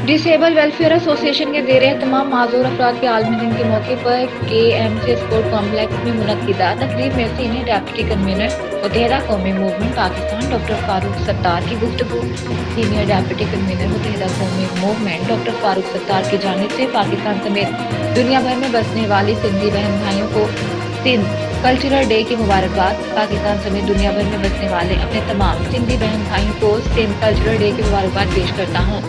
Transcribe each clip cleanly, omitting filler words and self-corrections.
Disable welfare association के ज़ेर एहतमाम माजूर अफराद के आलमी दिन के मौके पर KMC स्पोर्ट कॉम्प्लेक्स में मुनक्किदा तकरीब में सीनियर डेप्यूटी कन्वीनर मुत्तहिदा कौमी मूवमेंट पाकिस्तान डॉक्टर फारूक सत्तार की गुफ्तगू। सीनियर डेप्यूटी कन्वीनर मुत्तहिदा कौमी मूवमेंट डॉक्टर फारूक सत्तार की जानिब से पाकिस्तान समेत दुनिया भर में बसने वाली सिंधी बहन भाइयों को सिंध कल्चरल डे की मुबारकबाद। पाकिस्तान समेत दुनिया भर में बसने वाले अपने तमाम सिंधी बहन भाइयों को सिंध कल्चरल डे की मुबारकबाद पेश करता हूँ।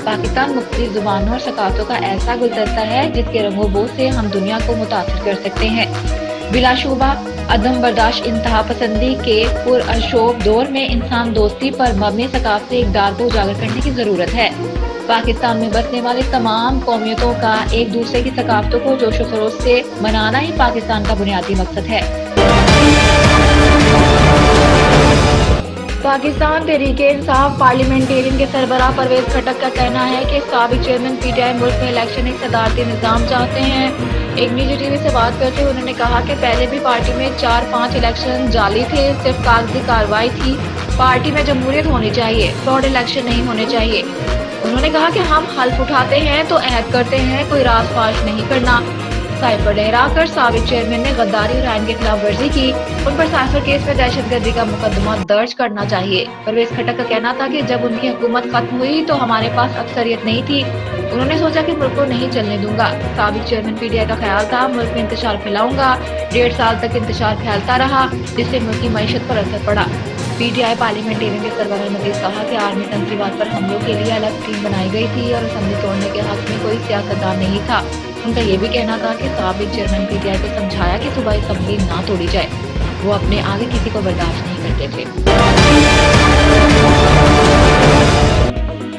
पाकिस्तान मुख्तलिफ जुबानों और सकाफतों का ऐसा गुलदस्ता है जिसके रंगो बो से हम दुनिया को मुतासिर कर सकते हैं। बिलाशुबा अदम बर्दाश्त इंतहा पसंदी के पुरअशोब दौर में इंसान दोस्ती पर मबनी सकाफत इक़दार को उजागर करने की ज़रूरत है। पाकिस्तान में बसने वाले तमाम कौमियतों का एक दूसरे की सकाफतों को जोश व खरोश से मनाना ही पाकिस्तान का बुनियादी मकसद है। पाकिस्तान तहरीके इंसाफ पार्लियामेंटेरियन के सरबराह परवेज खटक का कहना है कि साबिक चेयरमैन PTI मुल्क में इलेक्शन एक सदारती निज़ाम चाहते हैं। एक निजी टीवी से बात करते हुए उन्होंने कहा कि पहले भी पार्टी में 4-5 इलेक्शन जाली थे, सिर्फ कागजी कार्रवाई थी। पार्टी में जमहूरियत होनी चाहिए, फ्रॉड इलेक्शन नहीं होने चाहिए। उन्होंने कहा कि हम हल्फ उठाते हैं तो अहद करते हैं, कोई राज फाश नहीं करना। साइबर पर लहराकर साबिक चेयरमैन ने गद्दारी और आइन की खिलाफ वर्जी की, उन पर साइफर केस में दहशतगर्दी का मुकदमा दर्ज करना चाहिए। परवेज खटक का कहना था कि जब उनकी हुकूमत खत्म हुई तो हमारे पास अक्सरियत नहीं थी, उन्होंने सोचा कि मुल्क को नहीं चलने दूंगा। साबिक चेयरमैन PTI का ख्याल था मुल्क में इंतशार फैलाऊंगा। 1.5 साल तक इंतशार फैलता रहा जिससे मुल्क की मईशत पर असर पड़ा। PTI पार्लियामेंटेरियन के सरबराह ने मजीद कहा कि आर्मी तंजीबात पर हमलों के लिए अलग टीम बनाई गई थी और असम्बली तोड़ने के हक में कोई सियासतदान नहीं था। उनका ये भी कहना था कि साबिक चेयरमैन PTI को समझाया कि सुबह असम्बली ना तोड़ी जाए, वो अपने आगे किसी को बर्दाश्त नहीं करते थे।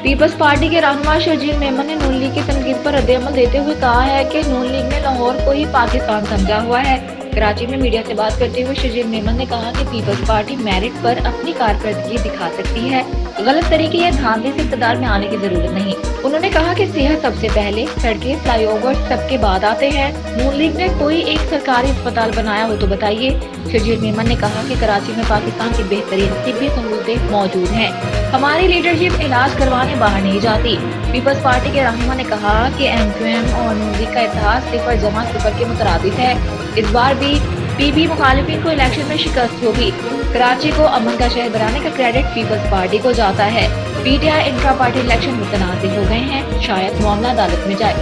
पीपल्स पार्टी के रहनुमा शर्जील मेमन ने नून लीग की तनकीद पर रद्द-ए-अमल देते हुए कहा है कि नून लीग ने लाहौर को ही पाकिस्तान समझा हुआ है। कराची में मीडिया से बात करते हुए शर्जील मेमन ने कहा कि पीपल्स पार्टी मेरिट पर अपनी कारकर्दगी दिखा सकती है, गलत तरीके या धांधली से इक़्तिदार में आने की जरूरत नहीं। उन्होंने कहा कि सेहत सबसे पहले, सड़कें फ्लाईओवर सबके बाद आते हैं। नून लीग ने कोई एक सरकारी अस्पताल बनाया हो तो बताइए। शर्जील मेमन ने कहा कि कराची में पाकिस्तान की बेहतरीन तिब्बी सहूलतें मौजूद हैं, हमारी लीडरशिप इलाज करवाने बाहर नहीं जाती। पीपल्स पार्टी के रहनुमा ने कहा कि MQM और नून लीग का इत्तेहाद 0-0 के मुतरादिफ है। इस बार भी PB मुखालिफिन को इलेक्शन में शिकस्त होगी। कराची को अमन का शहर बनाने का क्रेडिट पीपल्स पार्टी को जाता है। PTI इंट्रा पार्टी इलेक्शन मुतनाज़िर हो गए हैं, शायद मामला अदालत में जाए।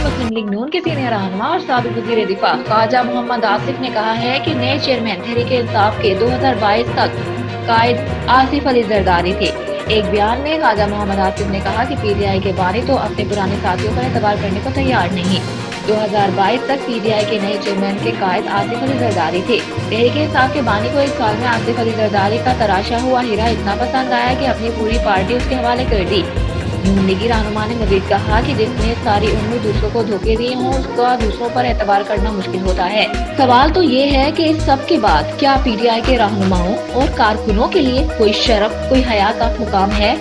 मुस्लिम लीग नून के सीनियर रहनुमा और साबिक वज़ीर दिफा ख्वाजा मोहम्मद आसिफ ने कहा है कि नए चेयरमैन तहरीके इंसाफ के 2022 तक कायद आसिफ अली जरदारी थे। एक बयान में ख्वाजा मोहम्मद आसिफ ने कहा कि PTI के बानी तो अपने पुराने साथियों पर एतबार करने को तैयार नहीं। 2022 तक PTI के नए चेयरमैन के कायद आसिफ अली जरदारी थे। तहरीके इंसाफ के बानी को 1 साल में आसिफ अली जरदारी का तराशा हुआ हीरा इतना पसंद आया कि अपनी पूरी पार्टी उसके हवाले कर दी। नून लीगी रहनुमा ने मजीद कहा कि जिसने सारी उम्र दूसरों को धोखे दिए हों उसका दूसरों पर एतबार करना मुश्किल होता है। सवाल तो ये है कि इस सब के बाद क्या PTI के रहनुमाओं और कारकुनों के लिए कोई शर्फ, कोई हया का मुकाम है?